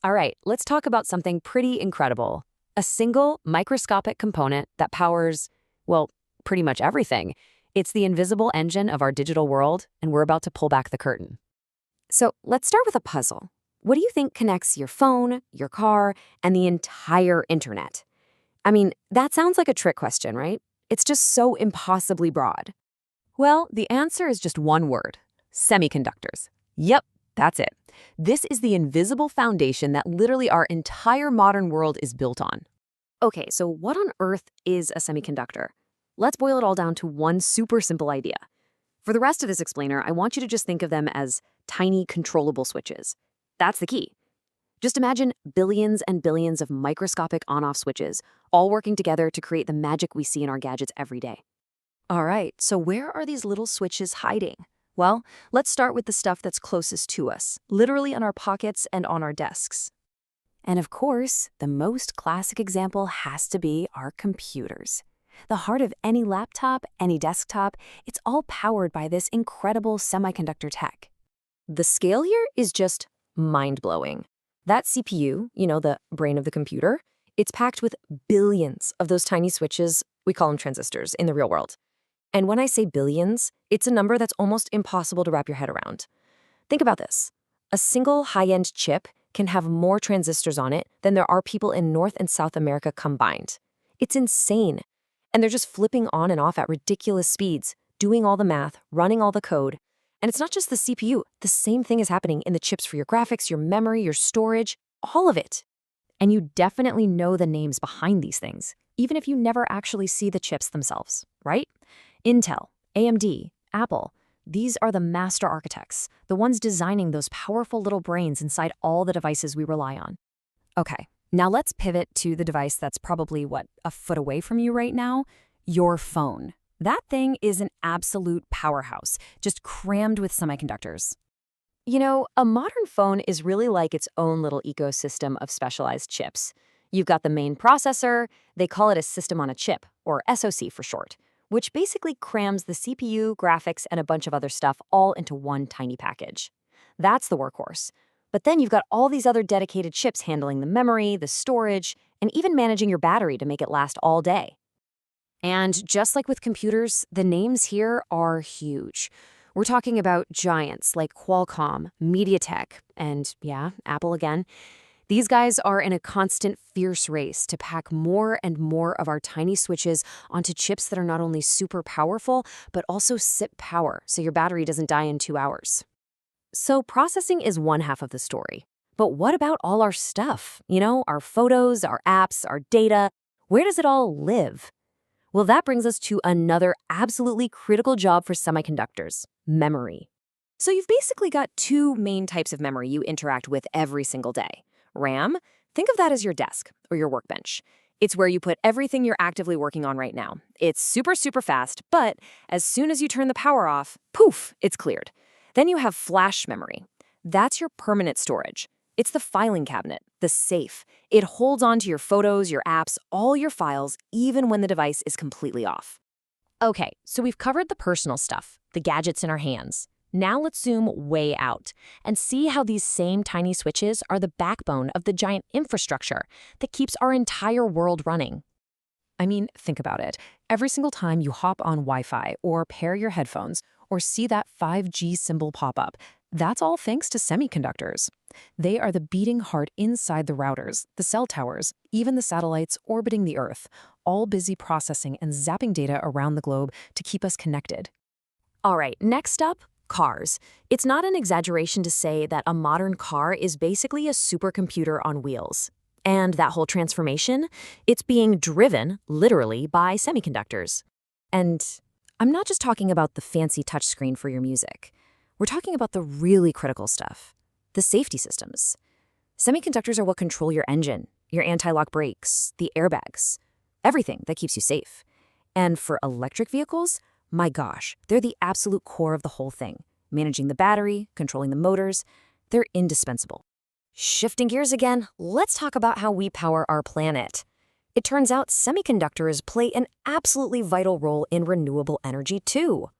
All right, let's talk about something pretty incredible. A single microscopic component that powers, well, pretty much everything. It's the invisible engine of our digital world, and we're about to pull back the curtain. So let's start with a puzzle. What do you think connects your phone, your car, and the entire internet? I mean, that sounds like a trick question, right? It's just so impossibly broad. Well, the answer is just one word: semiconductors. Yep, that's it. This is the invisible foundation that literally our entire modern world is built on. Okay, so what on earth is a semiconductor? Let's boil it all down to one super simple idea. For the rest of this explainer, I want you to just think of them as tiny controllable switches. That's the key. Just imagine billions and billions of microscopic on-off switches, all working together to create the magic we see in our gadgets every day. All right, so where are these little switches hiding? Well, let's start with the stuff that's closest to us, literally in our pockets and on our desks. And of course, the most classic example has to be our computers. The heart of any laptop, any desktop, it's all powered by this incredible semiconductor tech. The scale here is just mind-blowing. That CPU, the brain of the computer, it's packed with billions of those tiny switches, we call them transistors, in the real world. And when I say billions, it's a number that's almost impossible to wrap your head around. Think about this. A single high-end chip can have more transistors on it than there are people in North and South America combined. It's insane. And they're just flipping on and off at ridiculous speeds, doing all the math, running all the code. And it's not just the CPU. The same thing is happening in the chips for your graphics, your memory, your storage, all of it. And you definitely know the names behind these things, even if you never actually see the chips themselves, right? Intel, AMD, Apple, these are the master architects, the ones designing those powerful little brains inside all the devices we rely on. Okay, now let's pivot to the device that's probably, a foot away from you right now? Your phone. That thing is an absolute powerhouse, just crammed with semiconductors. A modern phone is really like its own little ecosystem of specialized chips. You've got the main processor, they call it a system on a chip, or SoC for short, which basically crams the CPU, graphics, and a bunch of other stuff all into one tiny package. That's the workhorse. But then you've got all these other dedicated chips handling the memory, the storage, and even managing your battery to make it last all day. And just like with computers, the names here are huge. We're talking about giants like Qualcomm, MediaTek, and Apple again. These guys are in a constant fierce race to pack more and more of our tiny switches onto chips that are not only super powerful, but also sip power, so your battery doesn't die in 2 hours. So processing is one half of the story. But what about all our stuff? Our photos, our apps, our data. Where does it all live? Well, that brings us to another absolutely critical job for semiconductors: memory. So you've basically got two main types of memory you interact with every single day. RAM, think of that as your desk or your workbench. It's where you put everything you're actively working on right now. It's super, super fast, but as soon as you turn the power off, poof, it's cleared. Then you have flash memory. That's your permanent storage. It's the filing cabinet, the safe. It holds on to your photos, your apps, all your files, even when the device is completely off. Okay, so we've covered the personal stuff, the gadgets in our hands. Now let's zoom way out and see how these same tiny switches are the backbone of the giant infrastructure that keeps our entire world running. I mean, think about it. Every single time you hop on Wi-Fi or pair your headphones or see that 5G symbol pop up, that's all thanks to semiconductors. They are the beating heart inside the routers, the cell towers, even the satellites orbiting the Earth, all busy processing and zapping data around the globe to keep us connected. All right, next up, cars. It's not an exaggeration to say that a modern car is basically a supercomputer on wheels. And that whole transformation, it's being driven, literally, by semiconductors. And I'm not just talking about the fancy touchscreen for your music. We're talking about the really critical stuff, the safety systems. Semiconductors are what control your engine, your anti-lock brakes, the airbags, everything that keeps you safe. And for electric vehicles, my gosh, they're the absolute core of the whole thing. Managing the battery, controlling the motors, they're indispensable. Shifting gears again, let's talk about how we power our planet. It turns out semiconductors play an absolutely vital role in renewable energy too.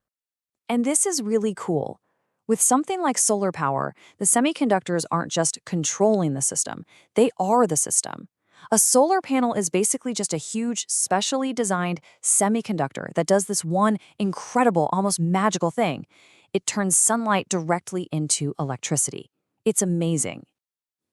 And this is really cool. With something like solar power, the semiconductors aren't just controlling the system, they are the system. A solar panel is basically just a huge, specially designed semiconductor that does this one incredible, almost magical thing. It turns sunlight directly into electricity. It's amazing.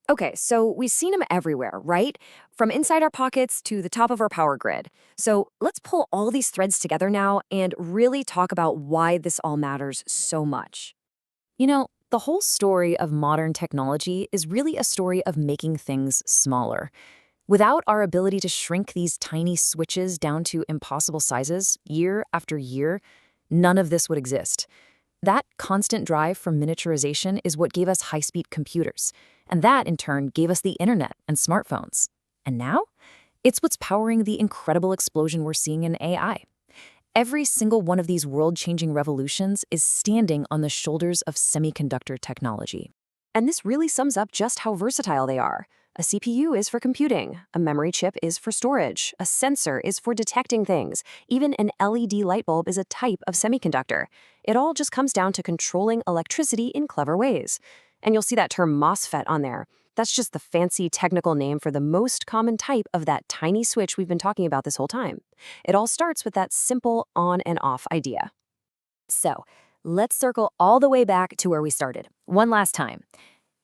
Okay, so we've seen them everywhere, right? From inside our pockets to the top of our power grid. So let's pull all these threads together now and really talk about why this all matters so much. The whole story of modern technology is really a story of making things smaller. Without our ability to shrink these tiny switches down to impossible sizes year after year, none of this would exist. That constant drive for miniaturization is what gave us high-speed computers, and that, in turn, gave us the internet and smartphones. And now, it's what's powering the incredible explosion we're seeing in AI. Every single one of these world-changing revolutions is standing on the shoulders of semiconductor technology. And this really sums up just how versatile they are. A CPU is for computing, a memory chip is for storage, a sensor is for detecting things, even an LED light bulb is a type of semiconductor. It all just comes down to controlling electricity in clever ways. And you'll see that term MOSFET on there. That's just the fancy technical name for the most common type of that tiny switch we've been talking about this whole time. It all starts with that simple on and off idea. So, let's circle all the way back to where we started. One last time.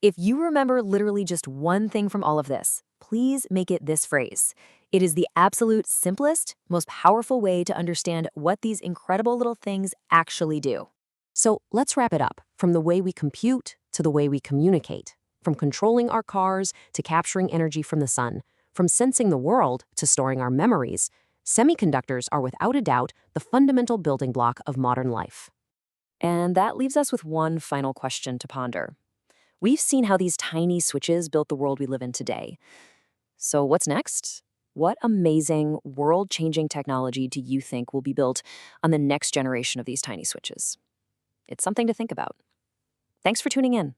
If you remember literally just one thing from all of this, please make it this phrase. It is the absolute simplest, most powerful way to understand what these incredible little things actually do. So let's wrap it up, from the way we compute to the way we communicate, from controlling our cars to capturing energy from the sun, from sensing the world to storing our memories. Semiconductors are without a doubt the fundamental building block of modern life. And that leaves us with one final question to ponder. We've seen how these tiny switches built the world we live in today. So what's next? What amazing, world-changing technology do you think will be built on the next generation of these tiny switches? It's something to think about. Thanks for tuning in.